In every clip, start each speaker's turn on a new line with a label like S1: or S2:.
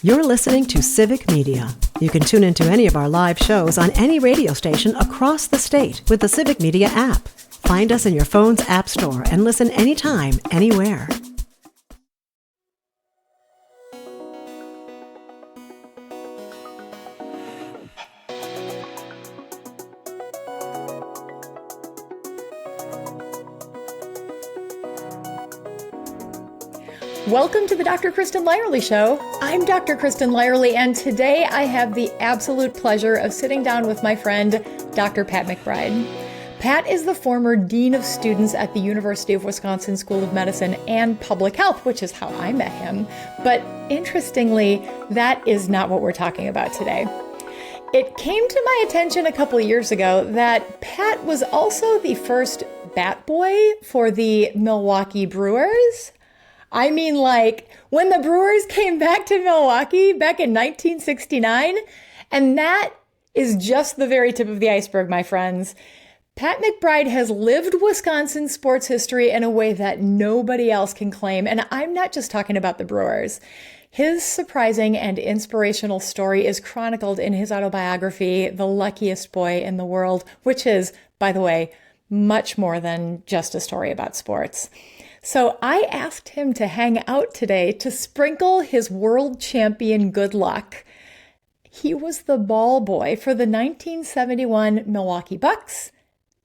S1: You're listening to Civic Media. You can tune into any of our live shows on any radio station across the state with the Civic Media app. Find us in your phone's app store and listen anytime, anywhere.
S2: Welcome to the Dr. Kristen Lyerly Show. I'm Dr. Kristen Lyerly, and today I have the absolute pleasure of sitting down with my friend, Dr. Pat McBride. Pat is the former Dean of Students at the University of Wisconsin School of Medicine and Public Health, which is how I met him. But interestingly, that is not what we're talking about today. It came to my attention a couple of years ago that Pat was also the first bat boy for the Milwaukee Brewers. I mean, like, when the Brewers came back to Milwaukee back in 1969, and that is just the very tip of the iceberg, my friends. Pat McBride has lived Wisconsin sports history in a way that nobody else can claim, and I'm not just talking about the Brewers. His surprising and inspirational story is chronicled in his autobiography, The Luckiest Boy in the World, which is, by the way, much more than just a story about sports. So I asked him to hang out today to sprinkle his world champion good luck. He was the ball boy for the 1971 Milwaukee Bucks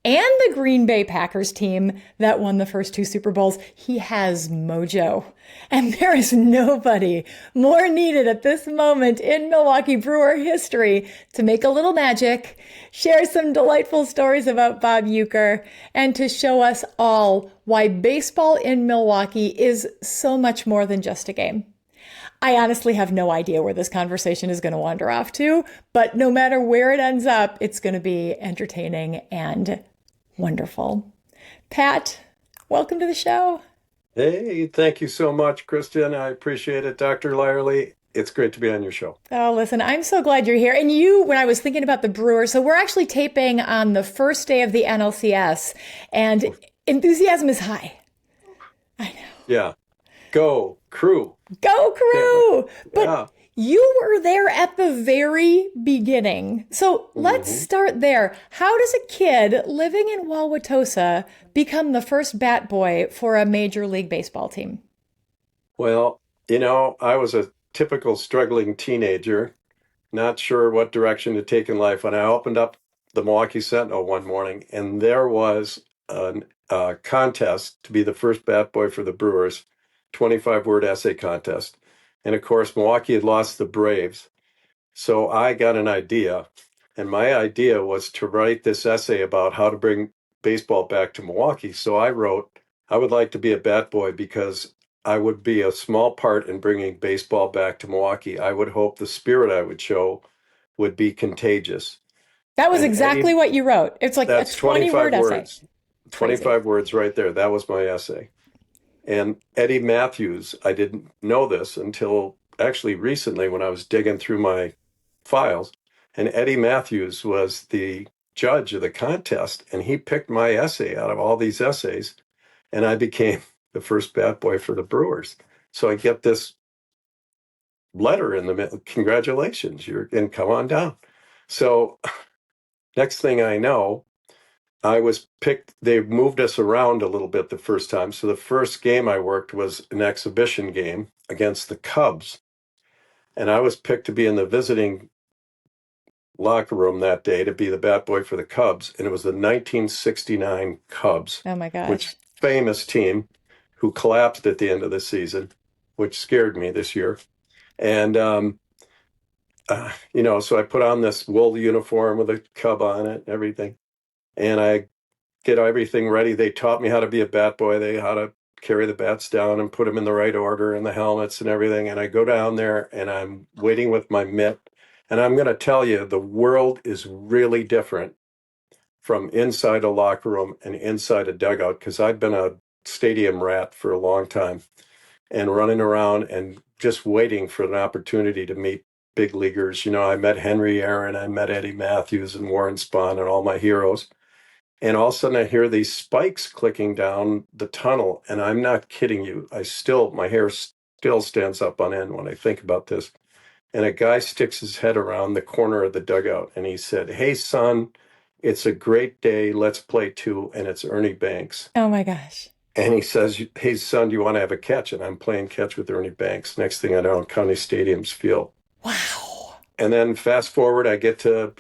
S2: and the Green Bay Packers team that won the first two Super Bowls. He has mojo. And there is nobody more needed at this moment in Milwaukee Brewer history to make a little magic, share some delightful stories about Bob Uecker, and to show us all why baseball in Milwaukee is so much more than just a game. I honestly have no idea where this conversation is going to wander off to, but no matter where it ends up, it's going to be entertaining and wonderful. Pat, welcome to the show.
S3: Hey, thank you so much, Kristen. I appreciate it, Dr. Lyerly. It's great to be on your show.
S2: Oh, listen, I'm so glad you're here. And you, when I was thinking about the Brewers, so we're actually taping on the first day of the NLCS, and enthusiasm is high. I know.
S3: Yeah. Go, Crew.
S2: Go, Crew! But
S3: yeah.
S2: You were there at the very beginning. So let's start there. How does a kid living in Wauwatosa become the first bat boy for a Major League Baseball team?
S3: Well, I was a typical struggling teenager, not sure what direction to take in life. And I opened up the Milwaukee Sentinel one morning, and there was a contest to be the first bat boy for the Brewers, 25-word essay contest. And of course, Milwaukee had lost the Braves. So I got an idea. And my idea was to write this essay about how to bring baseball back to Milwaukee. So I wrote, I would like to be a bat boy because I would be a small part in bringing baseball back to Milwaukee. I would hope the spirit I would show would be contagious.
S2: That was exactly what you wrote. It's like a 20-word essay.
S3: 25 words right there. That was my essay. And Eddie Matthews, I didn't know this until actually recently when I was digging through my files. And Eddie Matthews was the judge of the contest, and he picked my essay out of all these essays, and I became the first bat boy for the Brewers. So I get this letter in the middle, congratulations, and come on down. So next thing I know, I was picked. They moved us around a little bit the first time. So the first game I worked was an exhibition game against the Cubs. And I was picked to be in the visiting locker room that day to be the bat boy for the Cubs. And it was the 1969 Cubs.
S2: Oh my gosh.
S3: Which famous team who collapsed at the end of the season, which scared me this year. And, so I put on this wool uniform with a Cub on it and everything. And I get everything ready. They taught me how to be a bat boy, how to carry the bats down and put them in the right order and the helmets and everything. And I go down there and I'm waiting with my mitt. And I'm going to tell you, the world is really different from inside a locker room and inside a dugout, because I've been a stadium rat for a long time and running around and just waiting for an opportunity to meet big leaguers. I met Henry Aaron, I met Eddie Matthews and Warren Spahn and all my heroes. And all of a sudden I hear these spikes clicking down the tunnel. And I'm not kidding you. My hair still stands up on end when I think about this. and a guy sticks his head around the corner of the dugout, and he said, "Hey, son, it's a great day. Let's play two." And it's Ernie Banks.
S2: Oh my gosh.
S3: And he says, "Hey, son, do you want to have a catch?" And I'm playing catch with Ernie Banks. Next thing I know, County Stadium's field.
S2: Wow.
S3: And then fast forward, I get to,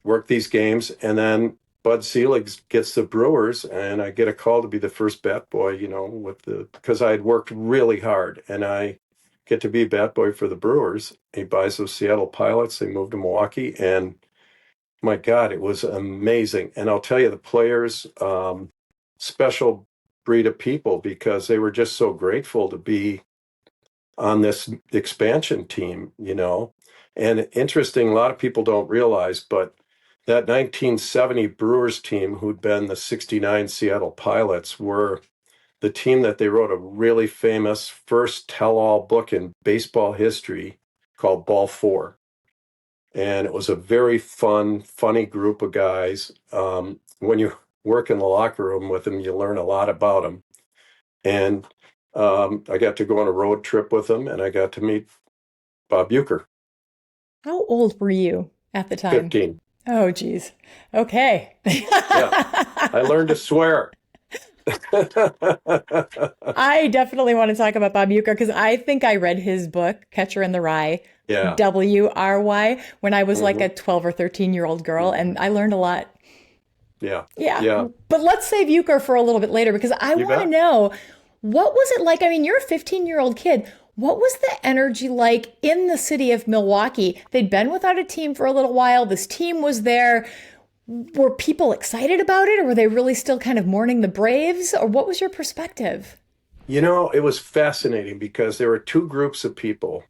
S3: work these games. And then Bud Selig gets the Brewers, and I get a call to be the first bat boy, because I had worked really hard. And I get to be bat boy for the Brewers. He buys those Seattle Pilots. They moved to Milwaukee. And my God, it was amazing. And I'll tell you, the players, special breed of people, because they were just so grateful to be on this expansion team, And interesting, a lot of people don't realize, but that 1970 Brewers team, who'd been the 69 Seattle Pilots, were the team that they wrote a really famous first tell-all book in baseball history called Ball Four. And it was a very funny group of guys. When you work in the locker room with them, you learn a lot about them. And I got to go on a road trip with them, and I got to meet Bob Uecker.
S2: How old were you at the time?
S3: 15.
S2: Oh, geez. Okay.
S3: Yeah. I learned to swear.
S2: I definitely want to talk about Bob Uecker because I think I read his book, Catcher in the Rye,
S3: Yeah.
S2: WRY, when I was like a 12 or 13-year-old girl, and I learned a lot.
S3: Yeah.
S2: Yeah. But let's save Uecker for a little bit later because I want to know, what was it like? I mean, you're a 15-year-old kid. What was the energy like in the city of Milwaukee? They'd been without a team for a little while. This team was there. Were people excited about it, or were they really still kind of mourning the Braves? Or what was your perspective?
S3: It was fascinating because there were two groups of people.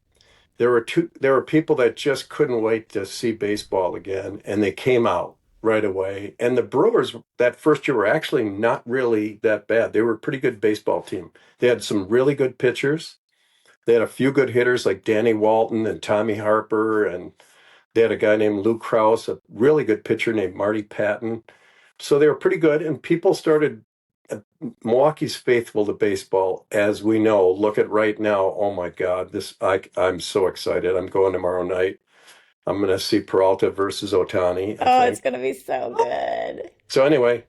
S3: There were people that just couldn't wait to see baseball again, and they came out right away. And the Brewers that first year were actually not really that bad. They were a pretty good baseball team. They had some really good pitchers. They had a few good hitters like Danny Walton and Tommy Harper, and they had a guy named Lou Krause, a really good pitcher named Marty Patton. So they were pretty good, and people started. Milwaukee's faithful to baseball, as we know. Look at right now. Oh my God, I'm so excited. I'm going tomorrow night. I'm going to see Peralta versus Ohtani.
S2: It's going to be so good.
S3: So anyway,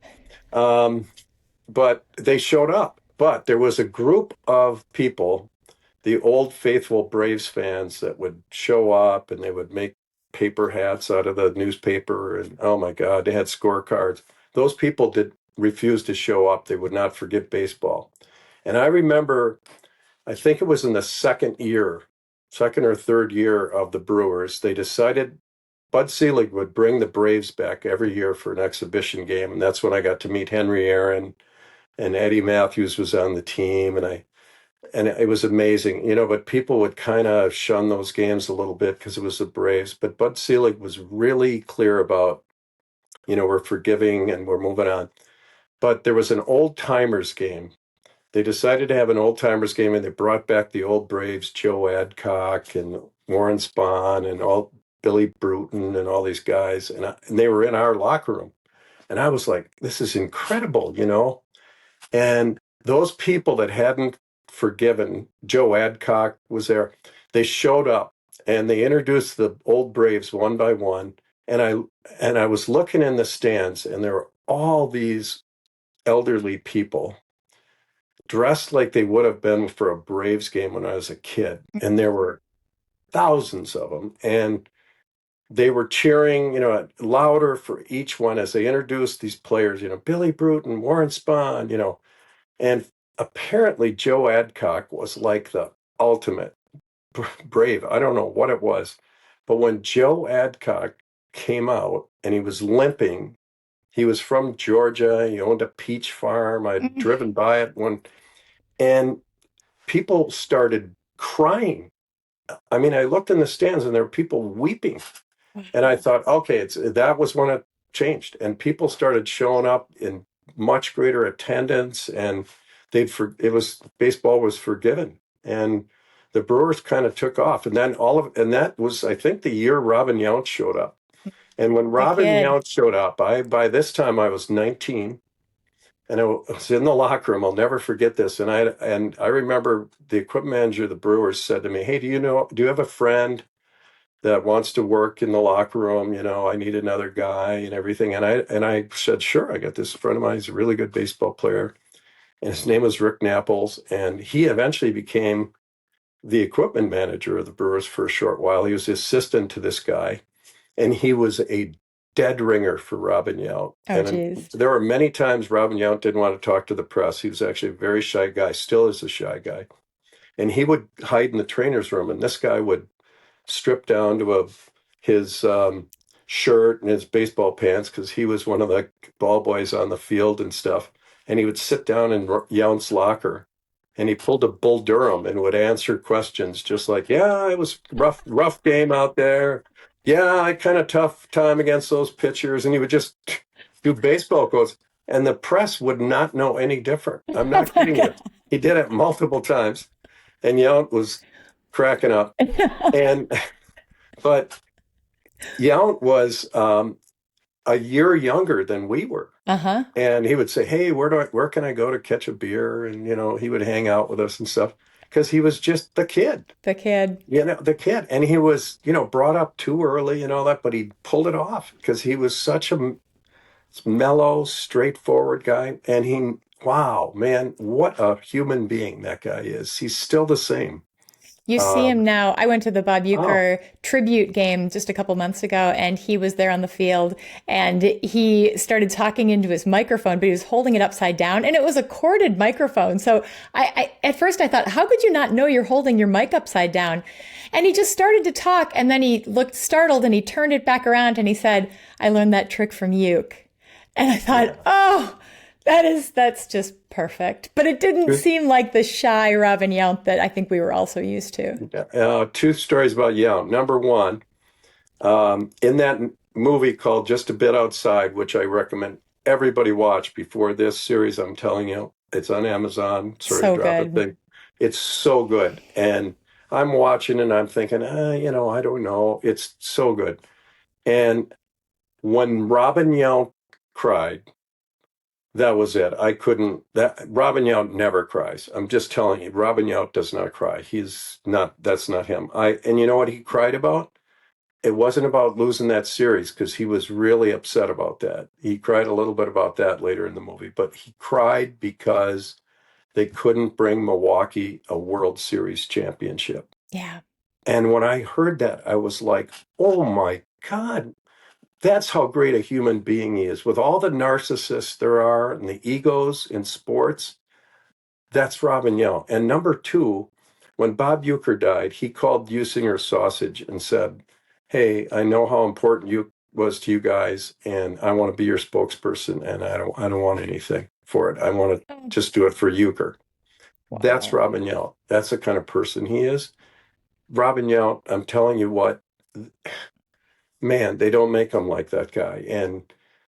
S3: but they showed up. But there was a group of people, the old faithful Braves fans, that would show up, and they would make paper hats out of the newspaper. And oh my God, they had scorecards. Those people refused to show up. They would not forget baseball. And I remember, I think it was in the second or third year of the Brewers, they decided Bud Selig would bring the Braves back every year for an exhibition game. And that's when I got to meet Henry Aaron, and Eddie Matthews was on the team. And it was amazing, but people would kind of shun those games a little bit because it was the Braves. But Bud Selig was really clear about, we're forgiving and we're moving on. But there was an old timers game. They decided to have an old timers game, and they brought back the old Braves, Joe Adcock and Warren Spahn and all Billy Bruton and all these guys. And they were in our locker room. And I was like, this is incredible, And those people that hadn't forgiven, Joe Adcock was there. They showed up, and they introduced the old Braves one by one. And I was looking in the stands, and there were all these elderly people dressed like they would have been for a Braves game when I was a kid. And there were thousands of them. And they were cheering, louder for each one as they introduced these players, Billy Bruton, Warren Spahn, and apparently Joe Adcock was like the ultimate Brave. I don't know what it was. But when Joe Adcock came out and he was limping, he was from Georgia. He owned a peach farm. I'd driven by it and people started crying. I mean, I looked in the stands and there were people weeping. And I thought, okay, that was when it changed. And people started showing up in much greater attendance, and baseball was forgiven. And the Brewers kind of took off. And then and that was, I think, the year Robin Yount showed up. And when Robin Yount showed up, by this time I was 19, And I was in the locker room. I'll never forget this. And I remember the equipment manager of the Brewers said to me, "Hey, do you have a friend that wants to work in the locker room? I need another guy and everything." And I said, "Sure, I got this friend of mine. He's a really good baseball player." And his name was Rick Naples. And he eventually became the equipment manager of the Brewers for a short while. He was the assistant to this guy. And he was a dead ringer for Robin Yount.
S2: Oh, geez.
S3: There were many times Robin Yount didn't want to talk to the press. He was actually a very shy guy, still is a shy guy. And he would hide in the trainer's room, and this guy would strip down to his shirt and his baseball pants because he was one of the ball boys on the field and stuff. And he would sit down in Yount's locker, and he pulled a Bull Durham and would answer questions just like, "Yeah, it was rough game out there. Yeah, I kind of tough time against those pitchers." And he would just do baseball quotes, and the press would not know any different. I'm not kidding you. He did it multiple times, and Yount was cracking up. But Yount was a year younger than we were.
S2: Uh-huh.
S3: And he would say, "Hey, where can I go to catch a beer?" And, he would hang out with us and stuff because he was just the kid.
S2: The kid.
S3: The kid. And he was, brought up too early and all that, but he pulled it off because he was such a mellow, straightforward guy. And wow, man, what a human being that guy is. He's still the same.
S2: You see him now. I went to the Bob Uecker tribute game just a couple months ago, and he was there on the field, and he started talking into his microphone, but he was holding it upside down, and it was a corded microphone. So I at first I thought, how could you not know you're holding your mic upside down? And he just started to talk, and then he looked startled, and he turned it back around, and he said, "I learned that trick from Uecker." And I thought, that's just perfect. But it didn't seem like the shy Robin Yount that I think we were also used to.
S3: Two stories about Yount. Number one, in that movie called Just a Bit Outside, which I recommend everybody watch before this series, I'm telling you, it's on Amazon. Sorry to drop a thing. It's so good. And I'm watching and I'm thinking, I don't know. It's so good. And when Robin Yount cried, that was it. Robin Yount never cries. I'm just telling you, Robin Yount does not cry. That's not him. And you know what he cried about? It wasn't about losing that series because he was really upset about that. He cried a little bit about that later in the movie, but he cried because they couldn't bring Milwaukee a World Series championship.
S2: Yeah.
S3: And when I heard that, I was like, oh my God, that's how great a human being he is. With all the narcissists there are and the egos in sports, that's Robin Yount. And number two, when Bob Uecker died, he called Usinger Sausage and said, "Hey, I know how important you was to you guys, and I want to be your spokesperson, and I don't want anything for it. I want to just do it for Uecker." Wow. That's Robin Yount. That's the kind of person he is. Robin Yount, I'm telling you what, man, they don't make them like that guy. And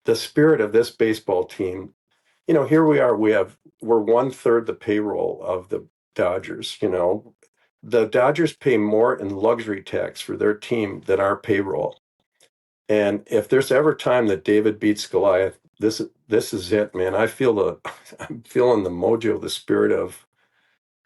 S3: the spirit of this baseball team, here we are, we're 1/3 the payroll of the Dodgers. The Dodgers pay more in luxury tax for their team than our payroll. And if there's ever time that David beats Goliath, this is it, man. I'm feeling the mojo, the spirit of,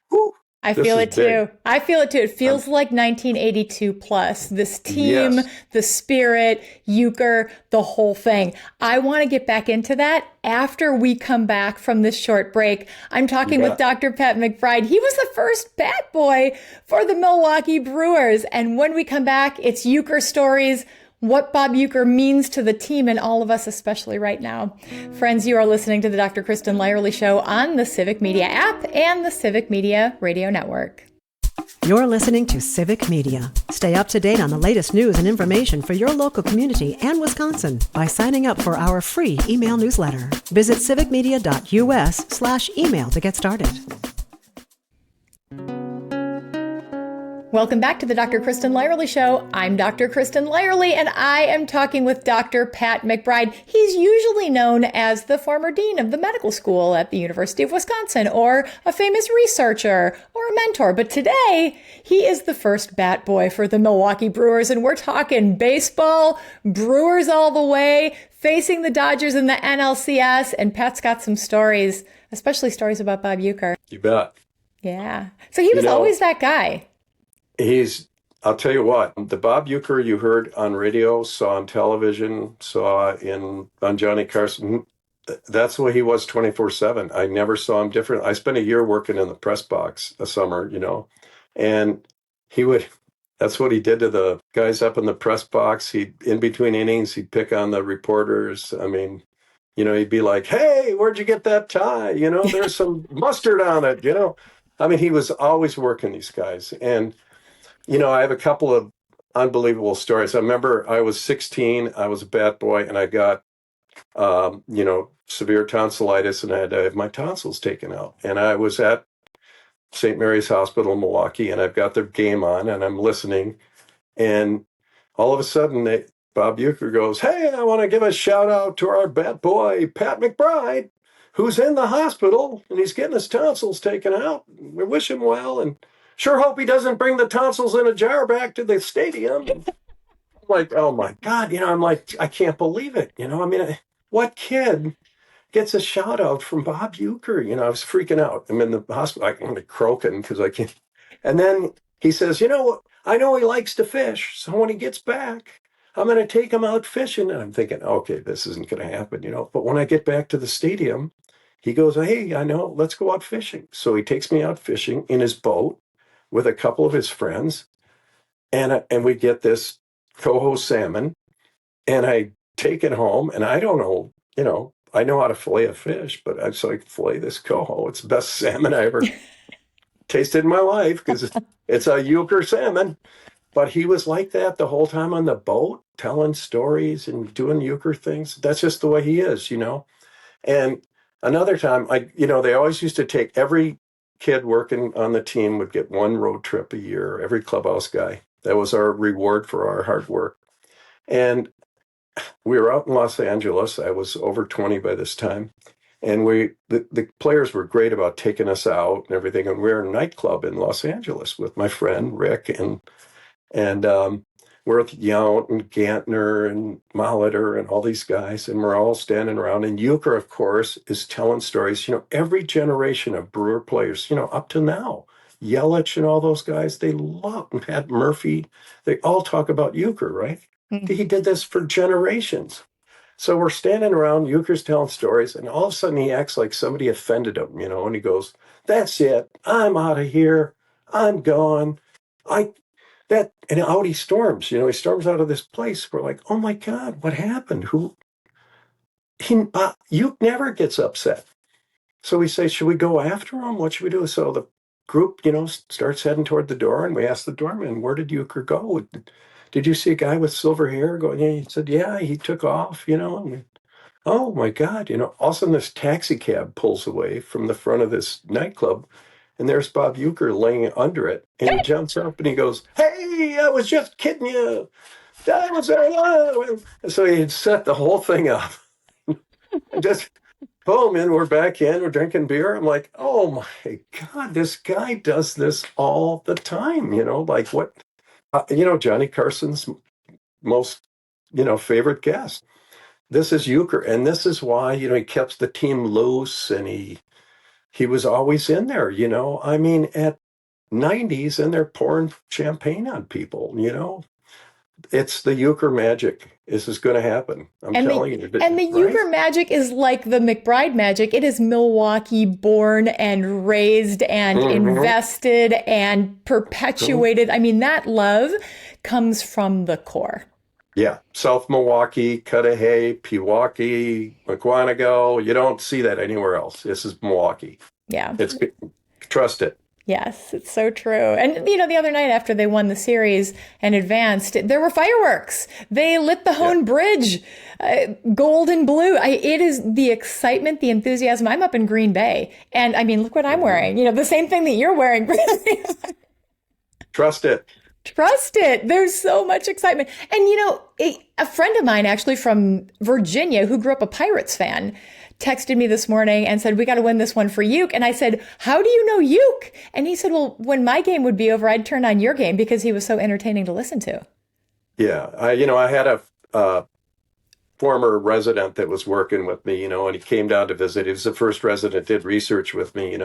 S3: whew,
S2: I feel it too. I feel it too. It feels like 1982 plus. This team, yes. The spirit, Uecker, the whole thing. I want to get back into that after we come back from this short break. I'm talking with Dr. Pat McBride. He was the first bat boy for the Milwaukee Brewers. And when we come back, it's Uecker stories, what Bob Uecker means to the team and all of us, especially right now. Friends, you are listening to the Dr. Kristen Lyerly Show on the Civic Media app and the Civic Media Radio Network.
S1: You're listening to Civic Media. Stay up to date on the latest news and information for your local community and Wisconsin by signing up for our free email newsletter. Visit civicmedia.us/email to get started.
S2: Welcome back to the Dr. Kristen Lyerly Show. I'm Dr. Kristen Lyerly, and I am talking with Dr. Pat McBride. He's usually known as the former dean of the medical school at the University of Wisconsin, or a famous researcher, or a mentor. But today, he is the first bat boy for the Milwaukee Brewers, and we're talking baseball, Brewers all the way, facing the Dodgers in the NLCS, and Pat's got some stories, especially stories about Bob Uecker.
S3: You bet.
S2: Yeah. So he was always that guy.
S3: I'll tell you what, the Bob Uecker you heard on radio, saw on television, on Johnny Carson, that's what he was 24/7. I never saw him different. I spent a year working in the press box a summer, and that's what he did to the guys up in the press box. In between innings, he'd pick on the reporters. I mean, he'd be like, "Hey, where'd you get that tie? There's some mustard on it, I mean, he was always working these guys. And I have a couple of unbelievable stories. I remember I was 16, I was a bat boy, and I got, severe tonsillitis, and I had to have my tonsils taken out. And I was at St. Mary's Hospital in Milwaukee, and I've got the game on, and I'm listening. And all of a sudden, Bob Uecker goes, "Hey, I want to give a shout out to our bat boy, Pat McBride, who's in the hospital, and he's getting his tonsils taken out. We wish him well, and sure hope he doesn't bring the tonsils in a jar back to the stadium." I'm like, oh my God, I'm like, I can't believe it. I mean, what kid gets a shout out from Bob Uecker? I was freaking out. I'm in the hospital, I'm like croaking because I can't. And then he says, I know he likes to fish. So when he gets back, I'm going to take him out fishing. And I'm thinking, okay, this isn't going to happen, But when I get back to the stadium, he goes, "Hey, I know, let's go out fishing." So he takes me out fishing in his boat with a couple of his friends, and we get this coho salmon, and I take it home, and I don't know, I know how to fillet a fish, but I just like fillet this coho. It's the best salmon I ever tasted in my life because it's a Uecker salmon. But he was like that the whole time on the boat, telling stories and doing Uecker things. That's just the way he is, And another time, they always used to take every kid working on the team would get one road trip a year, every clubhouse guy. That was our reward for our hard work. And we were out in Los Angeles. I was over 20 by this time. And the players were great about taking us out and everything. And we were in a nightclub in Los Angeles with my friend Rick, and we're with Yount and Gantner and Molitor and all these guys, and we're all standing around. And Uecker, of course, is telling stories. Every generation of Brewer players, up to now, Yelich and all those guys, they love, and Pat Murphy, they all talk about Uecker, right? Mm-hmm. He did this for generations. So we're standing around, Uecker's telling stories, and all of a sudden he acts like somebody offended him, and he goes, "That's it. I'm out of here. I'm gone. And out he storms, he storms out of this place. We're like, oh my God, what happened? Uecker never gets upset. So we say, should we go after him? What should we do? So the group, starts heading toward the door, and we ask the doorman, where did Uecker go? Did you see a guy with silver hair going? Yeah, he said, yeah, he took off, and oh my God, all of a sudden this taxi cab pulls away from the front of this nightclub. And there's Bob Uecker laying under it. And he jumps up and he goes, "Hey, I was just kidding you. I was there." And so he had set the whole thing up. And just, boom, and we're back in. We're drinking beer. I'm like, oh my God, this guy does this all the time. Like what, Johnny Carson's most, favorite guest. This is Uecker. And this is why, he kept the team loose, and he was always in there, I mean, at 90s, and they're pouring champagne on people, It's the Uecker magic. This is going to happen. I'm telling you.
S2: And the Uecker magic is like the McBride magic. It is Milwaukee born and raised and invested and perpetuated. I mean, that love comes from the core.
S3: Yeah. South Milwaukee, Cudahy, Pewaukee, McGuanago. You don't see that anywhere else. This is Milwaukee.
S2: Yeah.
S3: Trust it.
S2: Yes, it's so true. And, the other night after they won the series and advanced, there were fireworks. They lit the Hone Bridge, gold and blue. It is the excitement, the enthusiasm. I'm up in Green Bay. And I mean, look what I'm wearing. The same thing that you're wearing.
S3: Trust it.
S2: Trust it. There's so much excitement. And, a friend of mine actually from Virginia who grew up a Pirates fan texted me this morning and said, we got to win this one for Uke. And I said, how do you know Uke? And he said, well, when my game would be over, I'd turn on your game because he was so entertaining to listen to.
S3: Yeah. I had a former resident that was working with me, and he came down to visit. He was the first resident, did research with me,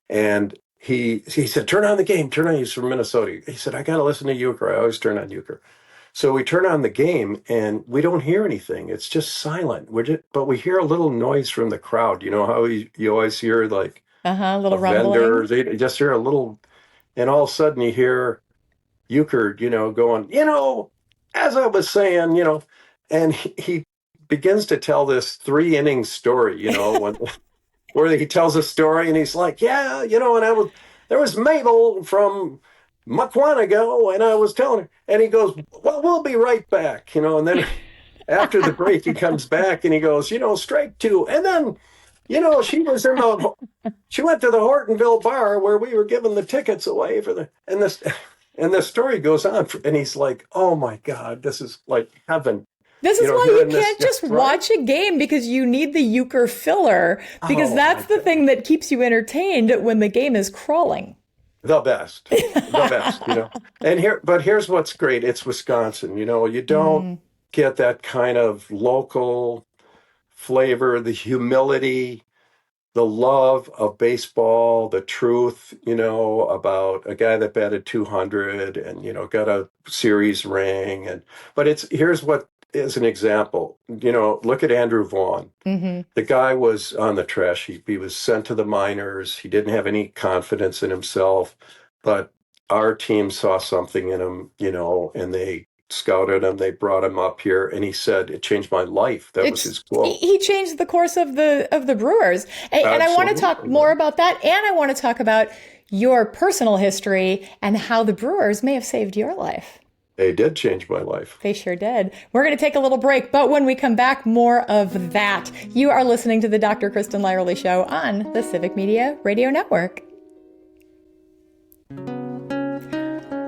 S3: and he said, turn on the game, turn on, he's from Minnesota. He said, I got to listen to Uecker. I always turn on Uecker. So we turn on the game and we don't hear anything. It's just silent. But we hear a little noise from the crowd. You know how you always hear like
S2: a little
S3: vendor,
S2: rumbling.
S3: they just hear a little, and all of a sudden you hear Uecker, going, as I was saying, and he begins to tell this 3 inning story, where he tells a story and he's like, yeah, and there was Mabel from Muckwonago, and I was telling her, and he goes, well, we'll be right back, and then after the break, he comes back and he goes, strike 2. And then, she went to the Hortonville bar where we were giving the tickets away and the story goes on. And he's like, oh my God, this is like heaven.
S2: This is why you can't just watch a game, because you need the Uecker filler, because that's the thing that keeps you entertained when the game is crawling.
S3: The best. And here's what's great. It's Wisconsin. You don't get that kind of local flavor, the humility, the love of baseball, the truth, about a guy that batted 200 and, got a series ring. But here's what is an example. Look at Andrew Vaughn.
S2: Mm-hmm.
S3: The guy was on the trash heap. He was sent to the minors. He didn't have any confidence in himself, but our team saw something in him, and they scouted him. They brought him up here, and he said, it changed my life. That was his quote.
S2: He changed the course of the Brewers. And I want to talk more about that. And I want to talk about your personal history and how the Brewers may have saved your life.
S3: They did change my life.
S2: They sure did. We're going to take a little break, but when we come back, more of that. You are listening to the Dr. Kristen Lyerly Show on the Civic Media Radio Network.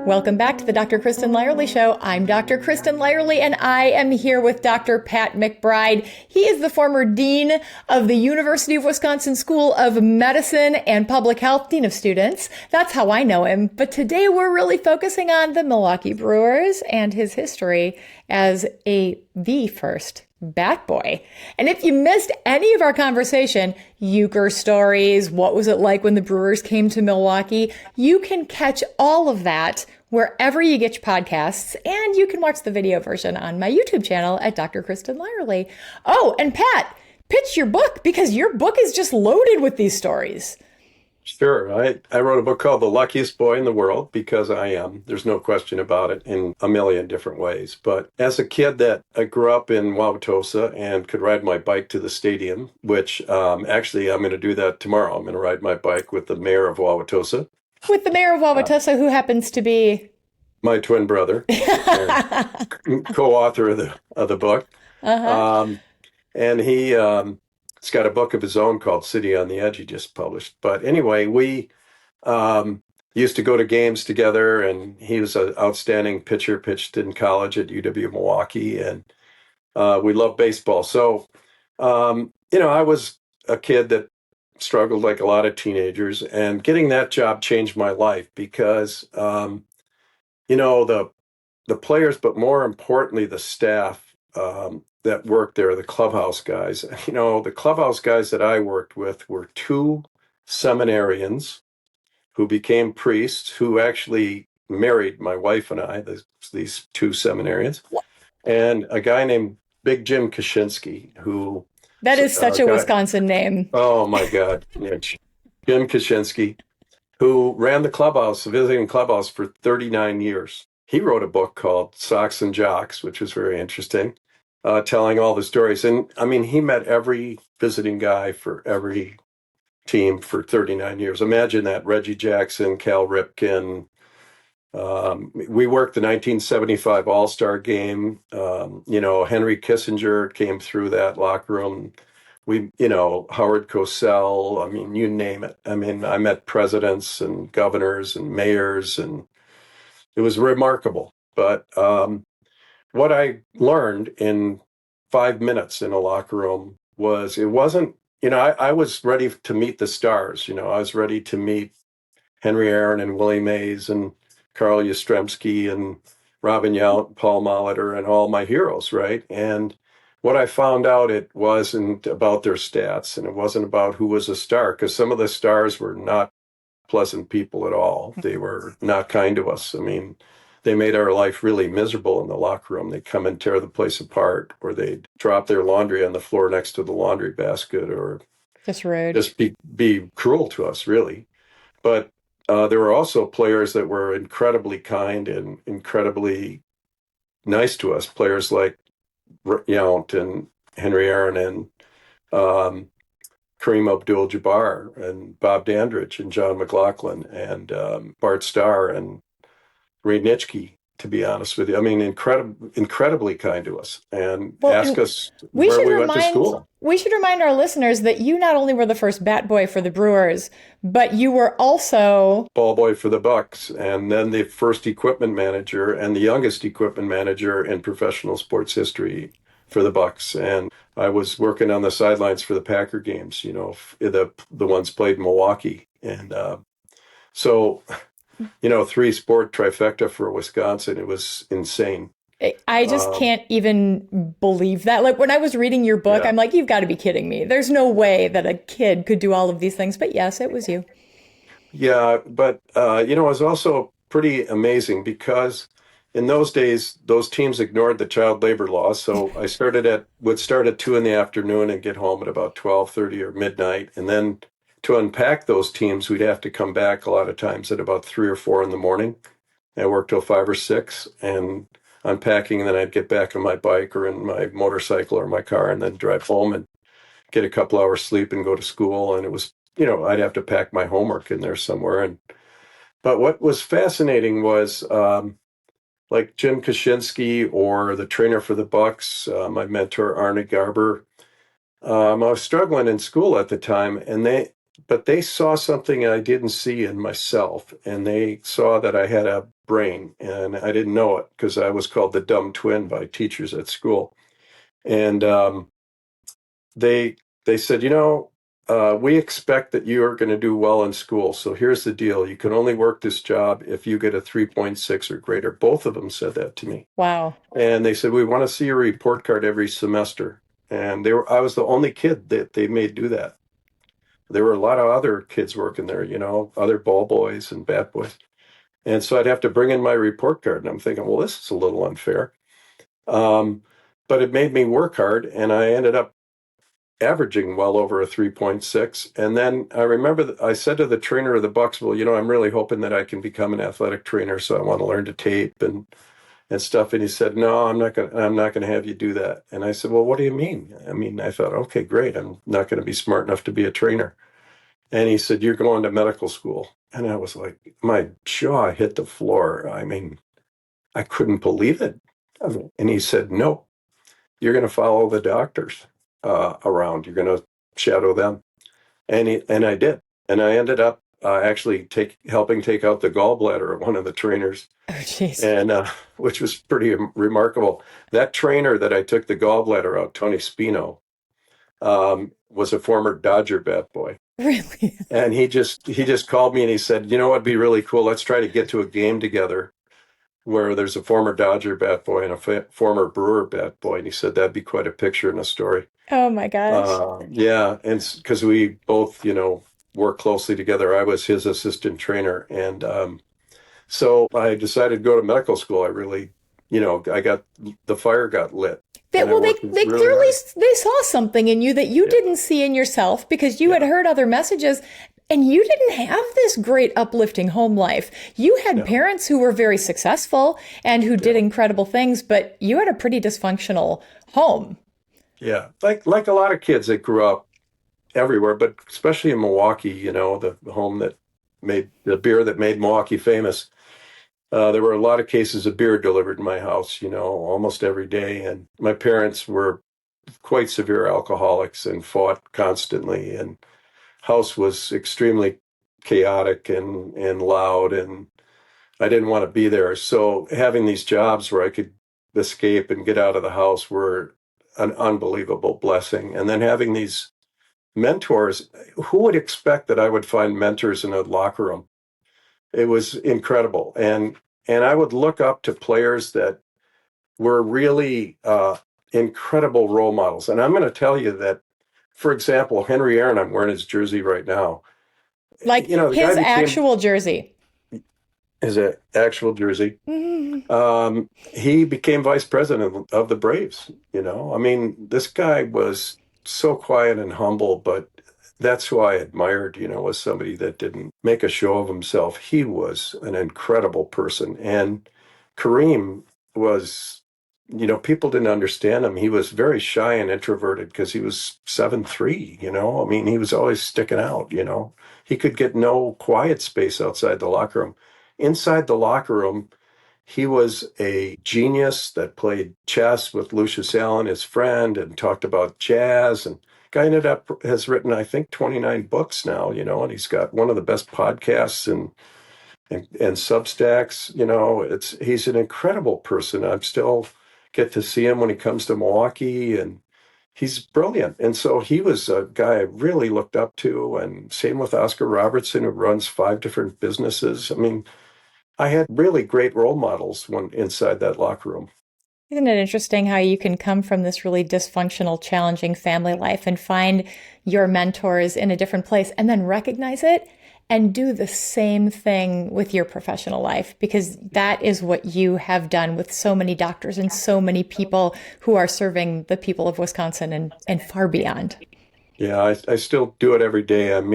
S2: Welcome back to the Dr. Kristen Lyerly Show. I'm Dr. Kristen Lyerly, and I am here with Dr. Pat McBride. He is the former Dean of the University of Wisconsin School of Medicine and Public Health, Dean of Students. That's how I know him. But today we're really focusing on the Milwaukee Brewers and his history as the first Bat Boy. And if you missed any of our conversation, Uecker stories, what was it like when the Brewers came to Milwaukee, you can catch all of that wherever you get your podcasts, and you can watch the video version on my YouTube channel at Dr. Kristen Lyerly. Oh, and Pat, pitch your book, because your book is just loaded with these stories.
S3: Sure. I wrote a book called The Luckiest Boy in the World, because I am. There's no question about it, in a million different ways. But as a kid I grew up in Wauwatosa and could ride my bike to the stadium, which actually I'm going to do that tomorrow. I'm going to ride my bike with the mayor of Wauwatosa.
S2: With the mayor of Wauwatosa, who happens to be
S3: my twin brother, and co-author of the book.
S2: Uh-huh.
S3: And he's got a book of his own called City on the Edge he just published. But anyway, we used to go to games together, and he was an outstanding pitcher, pitched in college at UW-Milwaukee, and we loved baseball. So, I was a kid that struggled like a lot of teenagers, and getting that job changed my life because, the players, but more importantly, the staff that worked there, the clubhouse guys. The clubhouse guys that I worked with were 2 seminarians who became priests, who actually married my wife and I, these 2 seminarians, and a guy named Big Jim Kaczynski, who...
S2: That is such a Wisconsin name.
S3: Oh, my God. Yeah, Jim Kaczynski, who ran the clubhouse, the visiting clubhouse, for 39 years. He wrote a book called Sox and Jocks, which was very interesting, telling all the stories. And, he met every visiting guy for every team for 39 years. Imagine that. Reggie Jackson, Cal Ripken. We worked the 1975 All-Star game. Henry Kissinger came through that locker room. Howard Cosell, you name it. I met presidents and governors and mayors and it was remarkable. But what I learned in 5 minutes in a locker room was it wasn't, I was ready to meet the stars. I was ready to meet Henry Aaron and Willie Mays and Carl Yastrzemski and Robin Yount, Paul Molitor, and all my heroes, right? And what I found out, it wasn't about their stats and it wasn't about who was a star, because some of the stars were not pleasant people at all. They were not kind to us. I mean, they made our life really miserable in the locker room. They'd come and tear the place apart, or they'd drop their laundry on the floor next to the laundry basket, or
S2: Just rude.
S3: just be cruel to us, really. But there were also players that were incredibly kind and incredibly nice to us. Players like Yount and Henry Aaron and Kareem Abdul-Jabbar and Bob Dandridge and John McLaughlin and Bart Starr and Ray Nitschke, to be honest with you. I mean, incredibly kind to us and ask us where we went to school.
S2: We should remind our listeners that you not only were the first bat boy for the Brewers, but you were also
S3: ball boy for the Bucks, and then the first equipment manager and the youngest equipment manager in professional sports history for the Bucks. And I was working on the sidelines for the Packer games, the ones played in Milwaukee. And so 3-sport trifecta for Wisconsin. It was insane.
S2: I just can't even believe that. Like when I was reading your book, I'm like, you've got to be kidding me. There's no way that a kid could do all of these things. But yes, it was you.
S3: Yeah, but it was also pretty amazing because in those days, those teams ignored the child labor laws. So I would start at 2 p.m. and get home at about 12:30 or midnight. And then to unpack those teams, we'd have to come back a lot of times at about 3 or 4 in the morning. I worked till 5 or 6 and unpacking, and then I'd get back on my bike or in my motorcycle or my car and then drive home and get a couple hours sleep and go to school. And it was, I'd have to pack my homework in there somewhere. But what was fascinating was like Jim Kaczynski or the trainer for the Bucks, my mentor Arne Garber. I was struggling in school at the time, but they saw something I didn't see in myself, and they saw that I had a brain, and I didn't know it because I was called the dumb twin by teachers at school. And they said, we expect that you are going to do well in school. So here's the deal. You can only work this job if you get a 3.6 or greater. Both of them said that to me.
S2: Wow.
S3: And they said, we want to see your report card every semester. And I was the only kid that they made do that. There were a lot of other kids working there, other ball boys and bat boys. And so I'd have to bring in my report card. And I'm thinking, well, this is a little unfair. But it made me work hard. And I ended up averaging well over a 3.6. And then I remember that I said to the trainer of the Bucks, well, I'm really hoping that I can become an athletic trainer. So I want to learn to tape and stuff. And he said, no, I'm not going to have you do that. And I said, well, what do you mean? I mean, I thought, okay, great. I'm not going to be smart enough to be a trainer. And he said, you're going to medical school. And I was like, my jaw hit the floor. I mean, I couldn't believe it. And he said, no, you're going to follow the doctors around. You're going to shadow them. And I did. And I ended up actually helping take out the gallbladder of one of the trainers.
S2: Oh, jeez.
S3: And which was pretty remarkable. That trainer that I took the gallbladder out, Tony Spino, was a former Dodger bat boy.
S2: Really?
S3: And he just called me and he said, what'd be really cool? Let's try to get to a game together where there's a former Dodger bat boy and a former Brewer bat boy. And he said, that'd be quite a picture and a story.
S2: Oh my gosh.
S3: Yeah. And because we both, worked closely together. I was his assistant trainer. And so I decided to go to medical school. I really, the fire got lit.
S2: They
S3: really
S2: clearly they saw something in you that you didn't see in yourself because you had heard other messages. And you didn't have this great uplifting home life. You had parents who were very successful and who did incredible things, but you had a pretty dysfunctional home.
S3: Yeah, like a lot of kids that grew up everywhere, but especially in Milwaukee, the home that made the beer that made Milwaukee famous. There were a lot of cases of beer delivered in my house, almost every day. And my parents were quite severe alcoholics and fought constantly. And house was extremely chaotic and loud. And I didn't want to be there. So having these jobs where I could escape and get out of the house were an unbelievable blessing. And then having these mentors, who would expect that I would find mentors in a locker room? It was incredible. And I would look up to players that were really incredible role models. And I'm going to tell you that, for example, Henry Aaron, I'm wearing his jersey right now.
S2: Like
S3: The
S2: his
S3: guy became
S2: actual jersey.
S3: his actual jersey. He became vice president of the Braves. I mean, this guy was so quiet and humble, but that's who I admired, was somebody that didn't make a show of himself. He was an incredible person. And Kareem was, people didn't understand him. He was very shy and introverted because he was 7'3", I mean, he was always sticking out, He could get no quiet space outside the locker room. Inside the locker room, he was a genius that played chess with Lucius Allen, his friend, and talked about jazz. And guy has written, I think, 29 books now, and he's got one of the best podcasts and Substacks. He's an incredible person. I still get to see him when he comes to Milwaukee, and he's brilliant. And so he was a guy I really looked up to. And same with Oscar Robertson, who runs 5 different businesses. I mean, I had really great role models when inside that locker room.
S2: Isn't it interesting how you can come from this really dysfunctional, challenging family life and find your mentors in a different place and then recognize it and do the same thing with your professional life? Because that is what you have done with so many doctors and so many people who are serving the people of Wisconsin and far beyond.
S3: Yeah, I still do it every day. I'm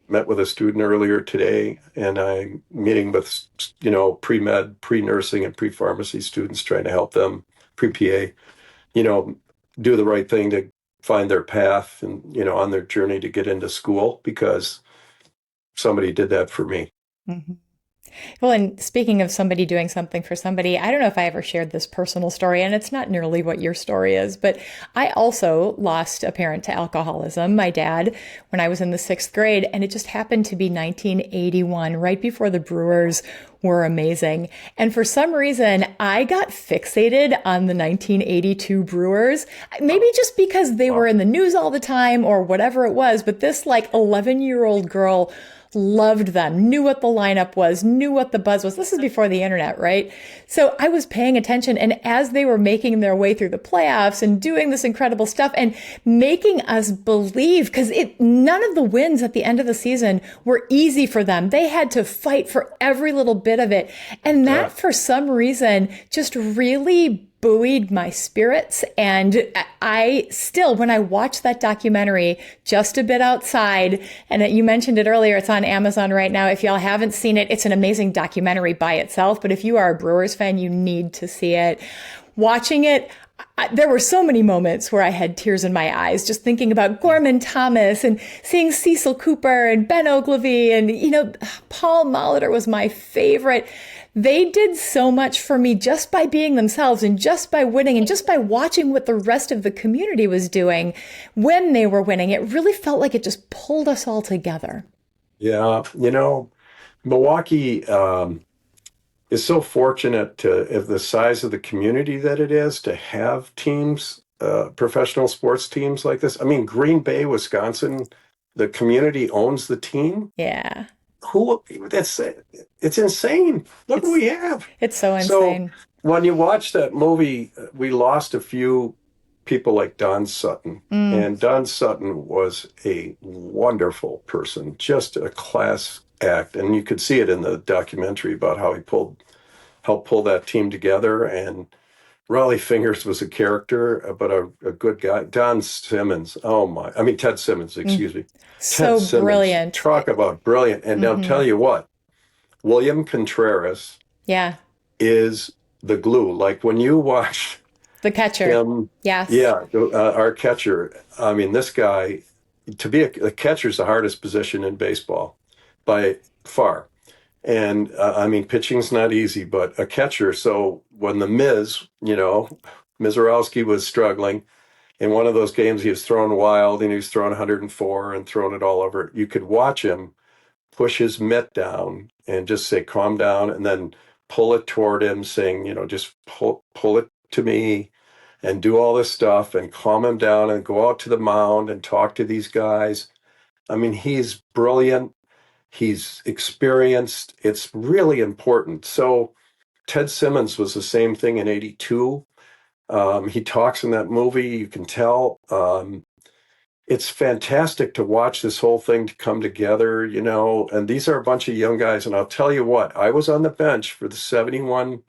S3: met with a student earlier today, and I'm meeting with, pre-med, pre-nursing, and pre-pharmacy students, trying to help them, pre-PA, do the right thing to find their path and, on their journey to get into school, because somebody did that for me.
S2: Mm-hmm. Well, and speaking of somebody doing something for somebody, I don't know if I ever shared this personal story, and it's not nearly what your story is, but I also lost a parent to alcoholism, my dad, when I was in the 6th grade, and it just happened to be 1981, right before the Brewers were amazing. And for some reason, I got fixated on the 1982 Brewers, maybe just because they were in the news all the time or whatever it was, but this 11-year-old girl loved them, knew what the lineup was, knew what the buzz was. This is before the internet, right? So I was paying attention. And as they were making their way through the playoffs and doing this incredible stuff and making us believe, because none of the wins at the end of the season were easy for them. They had to fight for every little bit of it. And that, for some reason, just really buoyed my spirits. And I still, when I watch that documentary, Just a Bit Outside, and you mentioned it earlier, it's on Amazon right now. If y'all haven't seen it, it's an amazing documentary by itself. But if you are a Brewers fan, you need to see it. Watching it, there were so many moments where I had tears in my eyes, just thinking about Gorman Thomas and seeing Cecil Cooper and Ben Ogilvy. And, Paul Molitor was my favorite. They did so much for me just by being themselves and just by winning and just by watching what the rest of the community was doing when they were winning. It really felt like it just pulled us all together.
S3: Yeah. Milwaukee is so fortunate of the size of the community that it is to have teams, professional sports teams like this. I mean, Green Bay, Wisconsin, the community owns the team.
S2: Yeah.
S3: It's insane. Look what we have.
S2: It's so insane.
S3: So when you watch that movie, we lost a few people like Don Sutton. And Don Sutton was a wonderful person, just a class act. And you could see it in the documentary about how he helped pull that team together. And Raleigh Fingers was a character, but a good guy. Ted Simmons, excuse me.
S2: So
S3: Ted Simmons,
S2: brilliant.
S3: Talk about brilliant. And I'll tell you what, William Contreras is the glue. Like when you watch
S2: the catcher,
S3: him, our catcher, I mean, this guy, to be a catcher is the hardest position in baseball by far. And pitching's not easy, but a catcher. So when the Mizorowski was struggling in one of those games, he was throwing wild and he was throwing 104 and throwing it all over. You could watch him push his mitt down and just say, calm down, and then pull it toward him, saying, just pull it to me and do all this stuff and calm him down and go out to the mound and talk to these guys. I mean, he's brilliant. He's experienced. It's really important. So Ted Simmons was the same thing in 82. He talks in that movie. You can tell. It's fantastic to watch this whole thing to come together, and these are a bunch of young guys. And I'll tell you what, I was on the bench for the 71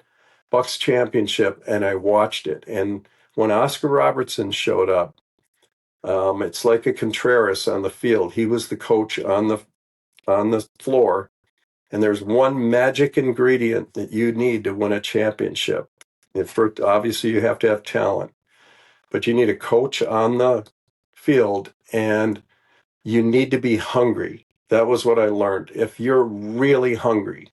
S3: Bucks championship and I watched it. And when Oscar Robertson showed up, it's like a Contreras on the field. He was the coach on the floor. And there's one magic ingredient that you need to win a championship. Obviously, you have to have talent, but you need a coach on the field and you need to be hungry. That was what I learned. If you're really hungry,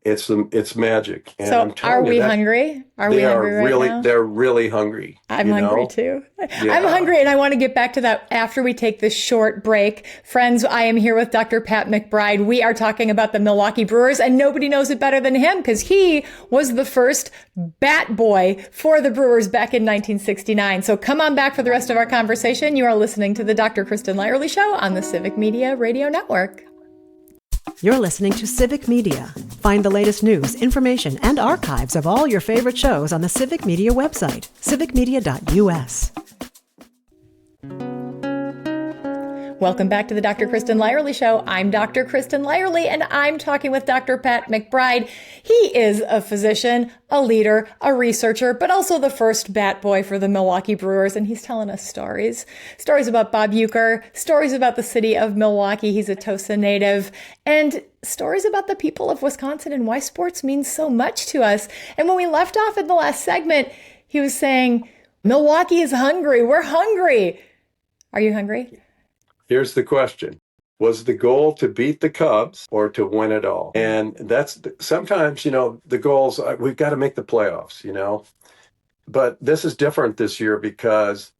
S3: it's magic. And
S2: so are we hungry? Are we hungry right now?
S3: They're really hungry.
S2: I'm hungry too. Yeah. I'm hungry, and I want to get back to that after we take this short break. Friends, I am here with Dr. Pat McBride. We are talking about the Milwaukee Brewers, and nobody knows it better than him because he was the first bat boy for the Brewers back in 1969. So come on back for the rest of our conversation. You are listening to the Dr. Kristen Lyerly Show on the Civic Media Radio Network.
S1: You're listening to Civic Media. Find the latest news, information, and archives of all your favorite shows on the Civic Media website, civicmedia.us.
S2: Welcome back to the Dr. Kristen Lyerly Show. I'm Dr. Kristen Lyerly, and I'm talking with Dr. Pat McBride. He is a physician, a leader, a researcher, but also the first bat boy for the Milwaukee Brewers, and he's telling us stories. Stories about Bob Uecker, stories about the city of Milwaukee. He's a Tosa native, and stories about the people of Wisconsin and why sports means so much to us. And when we left off in the last segment, he was saying, Milwaukee is hungry. We're hungry. Are you hungry?
S3: Here's the question. Was the goal to beat the Cubs or to win it all? And that's sometimes, the goals, we've got to make the playoffs, But this is different this year because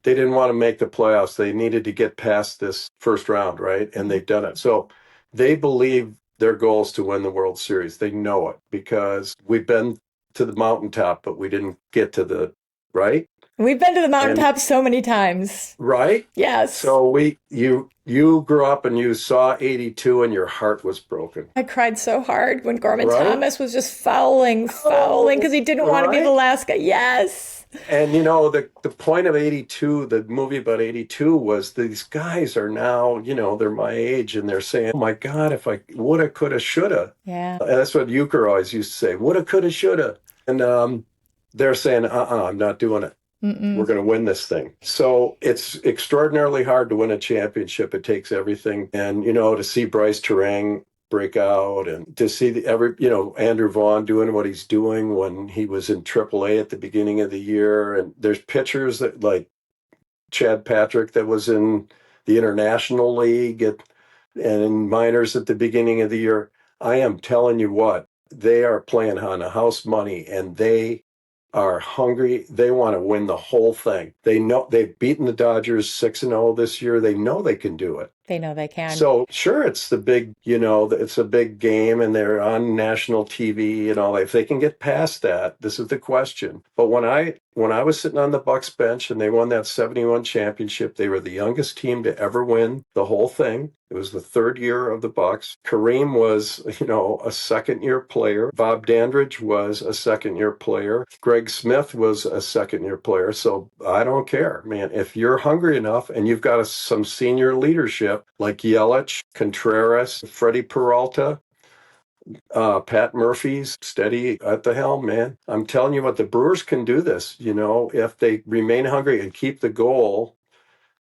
S3: they didn't want to make the playoffs. They needed to get past this first round, right? And they've done it. So they believe their goal is to win the World Series. They know it because we've been to the mountaintop, but we didn't get to the, right?
S2: We've been to the mountaintop so many times.
S3: Right?
S2: Yes.
S3: So you grew up and you saw 82 and your heart was broken.
S2: I cried so hard when Gorman Thomas was just fouling because he didn't want to be the last guy. Yes.
S3: And the point of 82, the movie about 82 was these guys are now, they're my age and they're saying, oh my God, if I woulda, coulda, shoulda.
S2: Yeah.
S3: And that's what Uecker always used to say, woulda, coulda, shoulda. And they're saying, I'm not doing it.
S2: Mm-mm.
S3: We're going to win this thing. So it's extraordinarily hard to win a championship. It takes everything. And, to see Bryce Terang break out and to see Andrew Vaughn doing what he's doing when he was in AAA at the beginning of the year. And there's pitchers that like Chad Patrick that was in the International League and in minors at the beginning of the year. I am telling you what, they are playing on a house money and they are hungry. They want to win the whole thing. They know they've beaten the Dodgers 6-0 this year. They know they can do it.
S2: They know they can.
S3: So sure, it's the big, it's a big game and they're on national TV and all that. If they can get past that, this is the question. But when I was sitting on the Bucks bench and they won that 71 championship, they were the youngest team to ever win the whole thing. It was the third year of the Bucks. Kareem was, a second-year player. Bob Dandridge was a second-year player. Greg Smith was a second-year player. So I don't care, man. If you're hungry enough and you've got some senior leadership like Yelich, Contreras, Freddie Peralta, Pat Murphy's steady at the helm, man. I'm telling you what, the Brewers can do this, if they remain hungry and keep the goal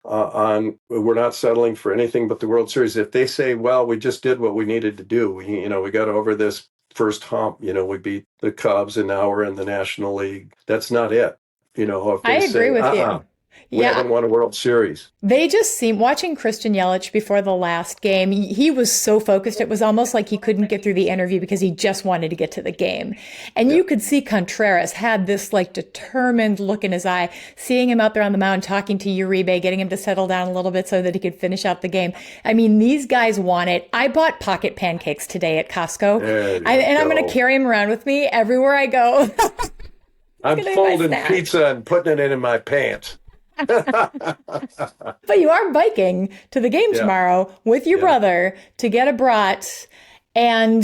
S3: we're not settling for anything but the World Series. If they say, well, we just did what we needed to do. We got over this first hump, we beat the Cubs and now we're in the National League. That's not it. If they
S2: I agree with you.
S3: We haven't won a World Series.
S2: They just seem, watching Christian Yelich before the last game, he was so focused. It was almost like he couldn't get through the interview because he just wanted to get to the game. And you could see Contreras had this like determined look in his eye, seeing him out there on the mound, talking to Uribe, getting him to settle down a little bit so that he could finish out the game. I mean, these guys want it. I bought pocket pancakes today at Costco, I'm going to carry them around with me everywhere I go.
S3: I'm folding pizza and putting it in my pants.
S2: But you are biking to the game tomorrow with your brother to get a brat. And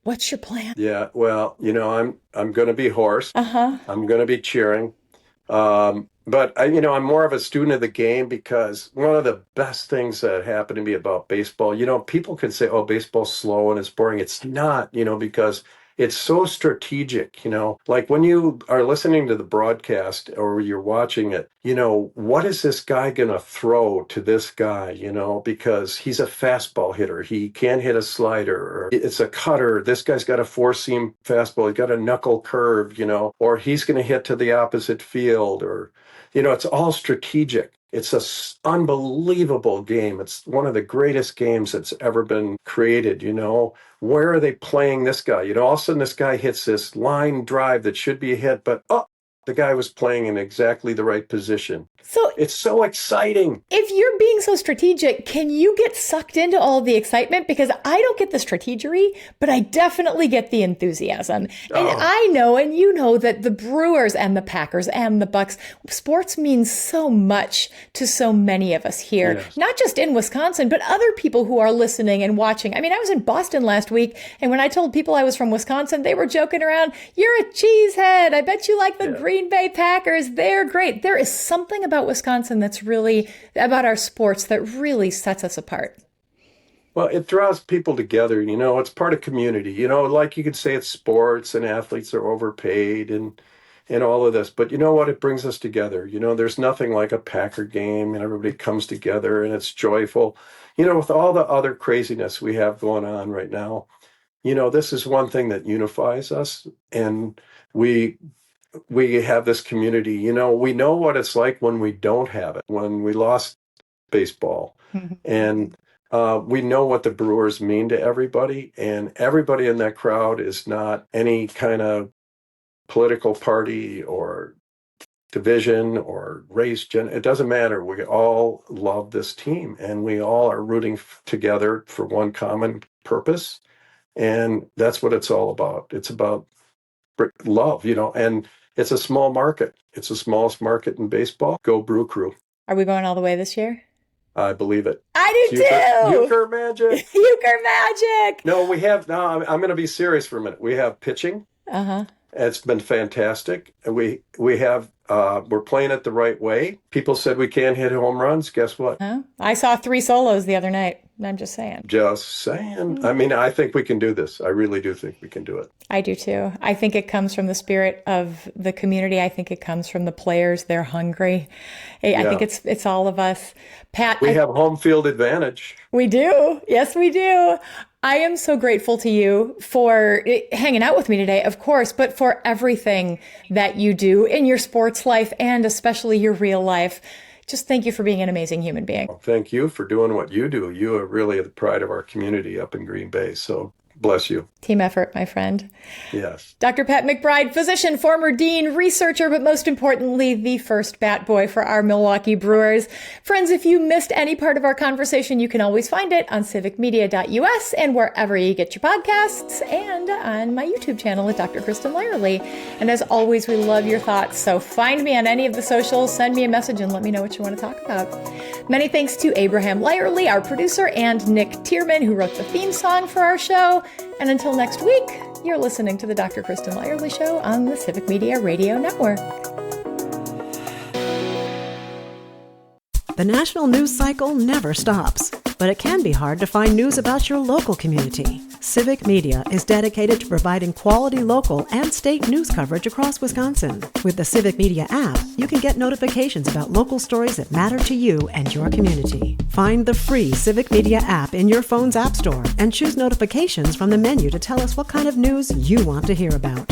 S2: what's your plan?
S3: Yeah, well, I'm going to be hoarse. I'm going to be cheering. But I'm more of a student of the game, because one of the best things that happened to me about baseball, people can say, oh, baseball's slow and it's boring. It's not, because it's so strategic, like when you are listening to the broadcast or you're watching it, what is this guy going to throw to this guy, because he's a fastball hitter. He can't hit a slider, or it's a cutter. This guy's got a four-seam fastball. He's got a knuckle curve, or he's going to hit to the opposite field, or, it's all strategic. It's an unbelievable game. It's one of the greatest games that's ever been created, Where are they playing this guy? All of a sudden this guy hits this line drive that should be a hit, but the guy was playing in exactly the right position.
S2: So
S3: it's so exciting.
S2: If you're being so strategic, can you get sucked into all of the excitement? Because I don't get the strategery, but I definitely get the enthusiasm. And I know, and you know, that the Brewers and the Packers and the Bucks, sports means so much to so many of us here, not just in Wisconsin, but other people who are listening and watching. I mean, I was in Boston last week, and when I told people I was from Wisconsin, they were joking around, "You're a cheesehead. I bet you like the Green Bay Packers. They're great." There is something about Wisconsin that's really about our sports that really sets us apart.
S3: Well, it draws people together, it's part of community, like you could say it's sports and athletes are overpaid and all of this, but you know what? It brings us together. There's nothing like a Packer game and everybody comes together and it's joyful, with all the other craziness we have going on right now. This is one thing that unifies us, and we have this community. We know what it's like when we don't have it, when we lost baseball. And we know what the Brewers mean to everybody. And everybody in that crowd is not any kind of political party or division or race. It doesn't matter. We all love this team, and we all are rooting together for one common purpose. And that's what it's all about. It's about love, and it's a small market. It's the smallest market in baseball. Go Brew Crew.
S2: Are we going all the way this year?
S3: I believe it.
S2: I do too.
S3: Uecker magic.
S2: Uecker magic.
S3: No, we have. No, I'm going to be serious for a minute. We have pitching. It's been fantastic. We have. We're playing it the right way. People said we can't hit home runs. Guess what?
S2: I saw 3 solos the other night. I'm just saying.
S3: Just saying. I mean, I think we can do this. I really do think we can do it.
S2: I do too. I think it comes from the spirit of the community. I think it comes from the players. They're hungry. I think it's all of us. Pat,
S3: we have home field advantage.
S2: We do. Yes, we do. I am so grateful to you for hanging out with me today, of course, but for everything that you do in your sports life and especially your real life. Just thank you for being an amazing human being.
S3: Well, thank you for doing what you do. You are really the pride of our community up in Green Bay. So bless you.
S2: Team effort, my friend.
S3: Yes.
S2: Dr. Pat McBride, physician, former dean, researcher, but most importantly, the first bat boy for our Milwaukee Brewers. Friends, if you missed any part of our conversation, you can always find it on civicmedia.us and wherever you get your podcasts, and on my YouTube channel at Dr. Kristen Lyerly. And as always, we love your thoughts. So find me on any of the socials, send me a message, and let me know what you want to talk about. Many thanks to Abraham Lyerly, our producer, and Nick Tierman, who wrote the theme song for our show. And until next week, you're listening to the Dr. Kristen Lyerly Show on the Civic Media Radio Network.
S1: The national news cycle never stops, but it can be hard to find news about your local community. Civic Media is dedicated to providing quality local and state news coverage across Wisconsin. With the Civic Media app, you can get notifications about local stories that matter to you and your community. Find the free Civic Media app in your phone's app store and choose notifications from the menu to tell us what kind of news you want to hear about.